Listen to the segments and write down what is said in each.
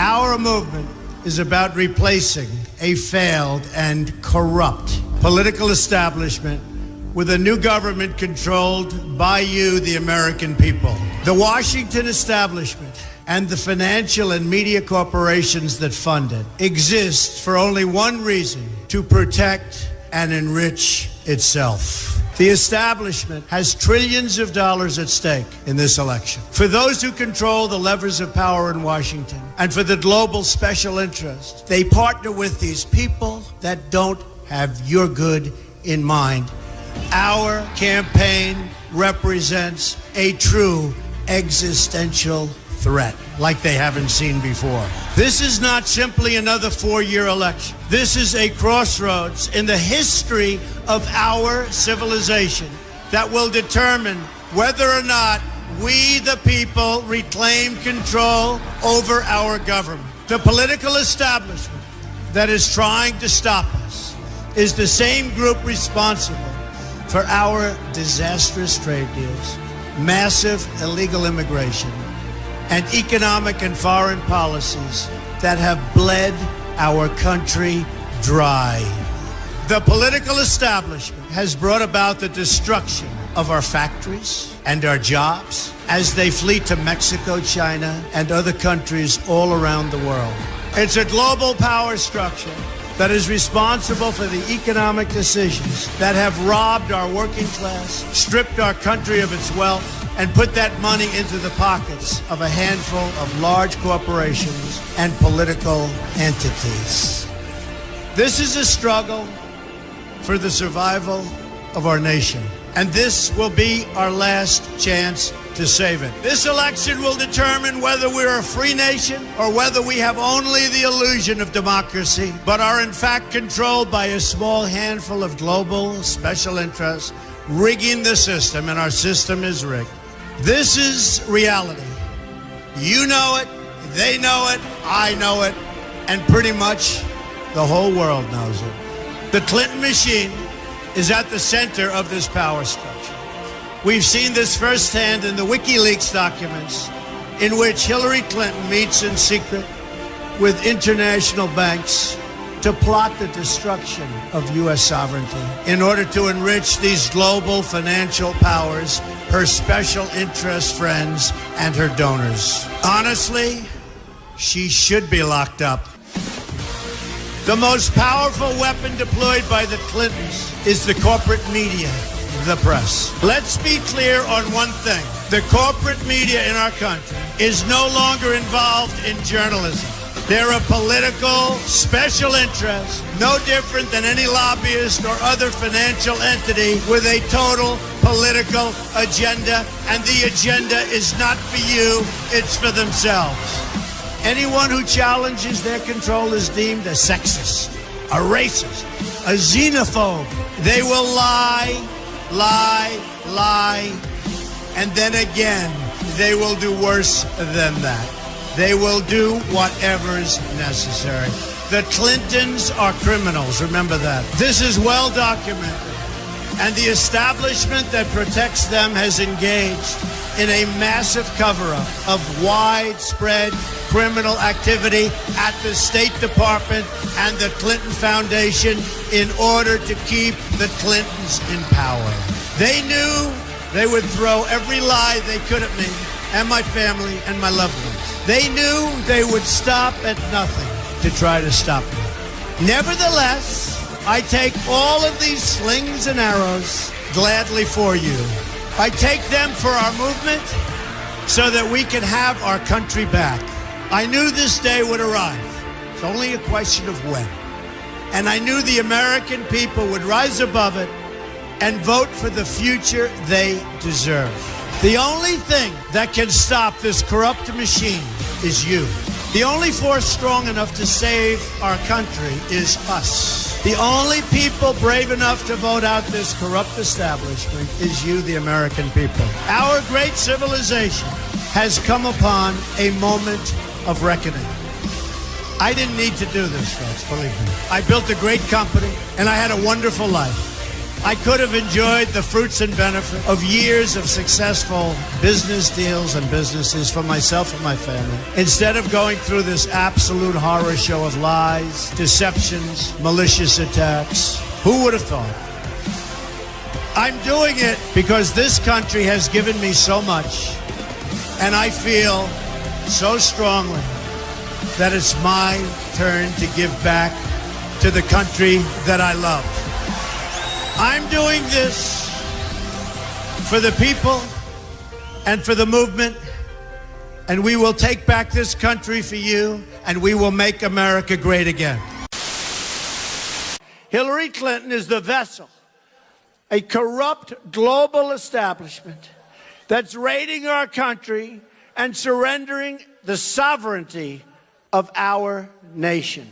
Our movement is about replacing a failed and corrupt political establishment with a new government controlled by you, the American people. The Washington establishment and the financial and media corporations that fund it exist for only one reason: to protect and enrich itself. The establishment has trillions of dollars at stake in this election. For those who control the levers of power in Washington and for the global special interests, they partner with these people that don't have your good in mind. Our campaign represents a true existential threat like they haven't seen before. This is not simply another four-year election. This is a crossroads in the history of our civilization that will determine whether or not we, the people, reclaim control over our government. The political establishment that is trying to stop us is the same group responsible for our disastrous trade deals, massive illegal immigration, and economic and foreign policies that have bled our country dry. The political establishment has brought about the destruction of our factories and our jobs as they flee to Mexico, China, and other countries all around the world. It's a global power structure that is responsible for the economic decisions that have robbed our working class, stripped our country of its wealth, and put that money into the pockets of a handful of large corporations and political entities. This is a struggle for the survival of our nation, and this will be our last chance to save it. This election will determine whether we're a free nation or whether we have only the illusion of democracy, but are in fact controlled by a small handful of global special interests rigging the system, and our system is rigged. This is reality. You know it, they know it, I know it, and pretty much the whole world knows it. The Clinton machine is at the center of this power structure. We've seen this firsthand in the WikiLeaks documents, in which Hillary Clinton meets in secret with international banks to plot the destruction of U.S. sovereignty in order to enrich these global financial powers, her special interest friends, and her donors. Honestly, she should be locked up. The most powerful weapon deployed by the Clintons is the corporate media, the press. Let's be clear on one thing. The corporate media in our country is no longer involved in journalism. They're a political special interest, no different than any lobbyist or other financial entity with a total political agenda, and the agenda is not for you, it's for themselves. Anyone who challenges their control is deemed a sexist, a racist, a xenophobe. They will lie, and then again, they will do worse than that. They will do whatever is necessary. The Clintons are criminals, remember that. This is well documented, and the establishment that protects them has engaged in a massive cover-up of widespread criminal activity at the State Department and the Clinton Foundation in order to keep the Clintons in power. They knew they would throw every lie they could at me and my family and my loved ones. They knew they would stop at nothing to try to stop me. Nevertheless, I take all of these slings and arrows gladly for you. I take them for our movement so that we can have our country back. I knew this day would arrive. It's only a question of when. And I knew the American people would rise above it and vote for the future they deserve. The only thing that can stop this corrupt machine is you. The only force strong enough to save our country is us. The only people brave enough to vote out this corrupt establishment is you, the American people. Our great civilization has come upon a moment of reckoning. I didn't need to do this, folks, believe me. I built a great company, and I had a wonderful life. I could have enjoyed the fruits and benefits of years of successful business deals and businesses for myself and my family, instead of going through this absolute horror show of lies, deceptions, malicious attacks. Who would have thought? I'm doing it because this country has given me so much, and I feel so strongly that it's my turn to give back to the country that I love. I'm doing this for the people and for the movement, and we will take back this country for you, and we will make America great again. Hillary Clinton is the vessel, a corrupt global establishment that's raiding our country and surrendering the sovereignty of our nation.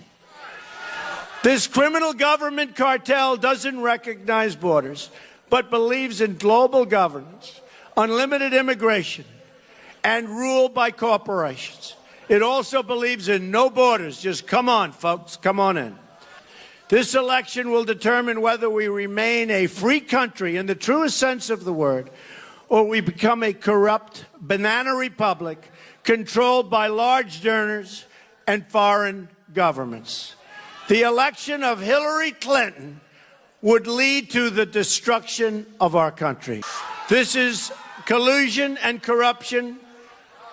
This criminal government cartel doesn't recognize borders, but believes in global governance, unlimited immigration, and rule by corporations. It also believes in no borders. Just come on, folks, come on in. This election will determine whether we remain a free country in the truest sense of the word, or we become a corrupt banana republic controlled by large donors and foreign governments. The election of Hillary Clinton would lead to the destruction of our country. This is collusion and corruption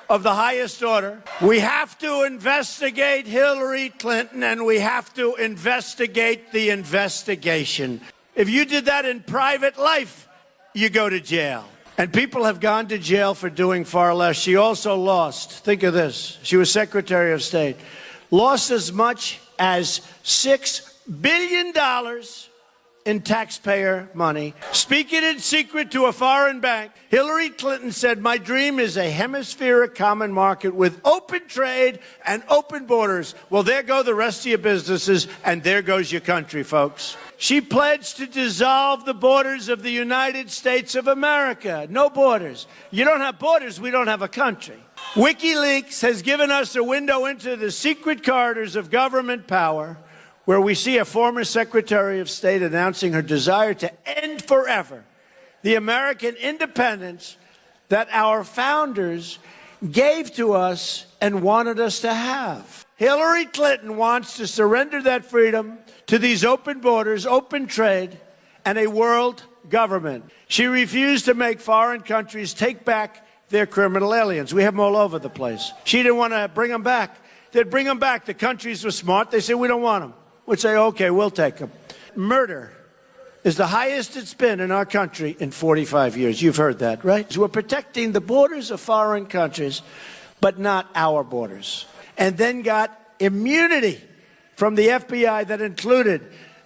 of the highest order. We have to investigate Hillary Clinton, and we have to investigate the investigation. If you did that in private life, you go to jail. And people have gone to jail for doing far less. She also lost, think of this, she was Secretary of State, lost as much as $6 billion in taxpayer money. Speaking in secret to a foreign bank, Hillary Clinton said, "My dream is a hemispheric common market with open trade and open borders." Well, there go the rest of your businesses, and there goes your country, folks. She pledged to dissolve the borders of the United States of America. No borders. You don't have borders, we don't have a country. WikiLeaks has given us a window into the secret corridors of government power, where we see a former Secretary of State announcing her desire to end forever the American independence that our founders gave to us and wanted us to have. Hillary Clinton wants to surrender that freedom to these open borders, open trade, and a world government. She refused to make foreign countries take back their criminal aliens. We have them all over the place. She didn't want to bring them back. They'd bring them back. The countries were smart. They said, we don't want them. We'd say, okay, we'll take them. Murder is the highest it's been in our country in 45 years. You've heard that, right? So we're protecting the borders of foreign countries, but not our borders. And then got immunity from the FBI that included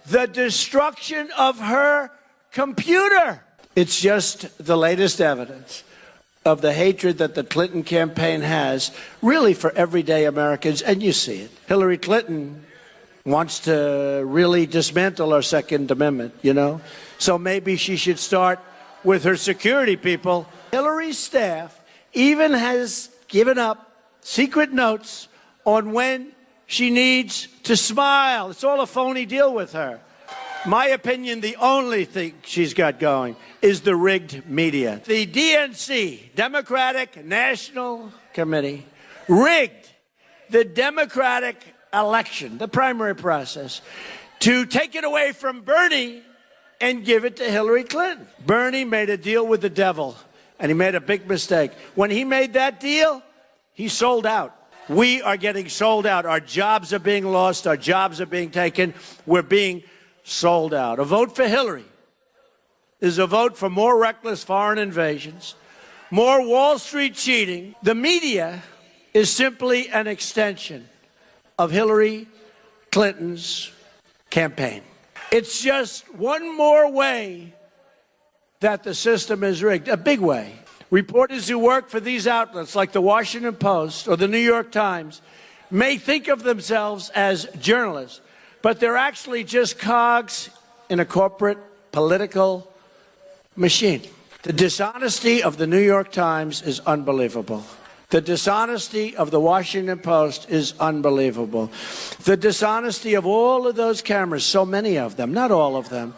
the destruction of her computer. It's just the latest evidence of the hatred that the Clinton campaign has, really, for everyday Americans, and you see it. Hillary Clinton wants to really dismantle our Second Amendment, you know? So maybe she should start with her security people. Hillary's staff even has given up secret notes on when she needs to smile. It's all a phony deal with her. My opinion, the only thing she's got going is the rigged media. The DNC, Democratic National Committee, rigged the Democratic election, the primary process, to take it away from Bernie and give it to Hillary Clinton. Bernie made a deal with the devil, and he made a big mistake. When he made that deal, he sold out. We are getting sold out. Our jobs are being lost. Our jobs are being taken. We're being sold out. A vote for Hillary is a vote for more reckless foreign invasions, more Wall Street cheating. The media is simply an extension of Hillary Clinton's campaign. It's just one more way that the system is rigged, a big way. Reporters who work for these outlets like the Washington Post or the New York Times may think of themselves as journalists, but they're actually just cogs in a corporate political machine. The dishonesty of the New York Times is unbelievable. The dishonesty of the Washington Post is unbelievable. The dishonesty of all of those cameras, so many of them, not all of them,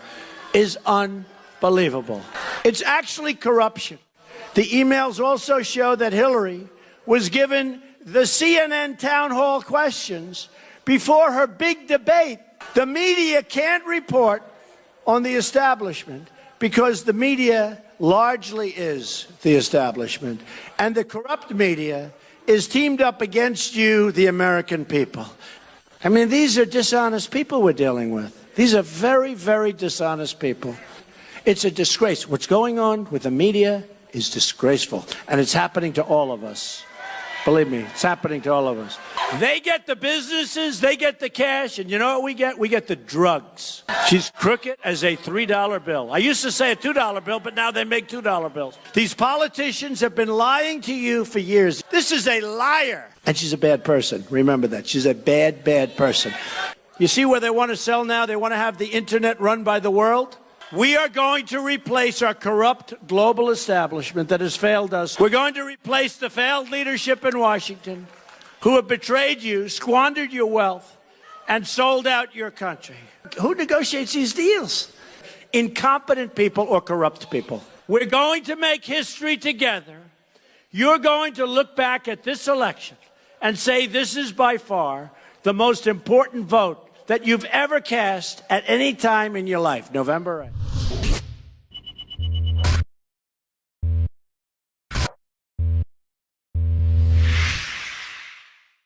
is unbelievable. It's actually corruption. The emails also show that Hillary was given the CNN town hall questions before her big debate. The media can't report on the establishment because the media largely is the establishment, and the corrupt media is teamed up against you, the American people. I mean, these are dishonest people we're dealing with. These are very, very dishonest people. It's a disgrace. What's going on with the media is disgraceful, and it's happening to all of us. Believe me, it's happening to all of us. They get the businesses, they get the cash, and you know what we get? We get the drugs. She's crooked as a $3 bill. I used to say a $2 bill, but now they make $2 bills. These politicians have been lying to you for years. This is a liar. And she's a bad person. Remember that. She's a bad, bad person. You see where they want to sell now? They want to have the internet run by the world? We are going to replace our corrupt global establishment that has failed us. We're going to replace the failed leadership in Washington who have betrayed you, squandered your wealth, and sold out your country. Who negotiates these deals? Incompetent people or corrupt people. We're going to make history together. You're going to look back at this election and say this is by far the most important vote that you've ever cast at any time in your life, November 8th.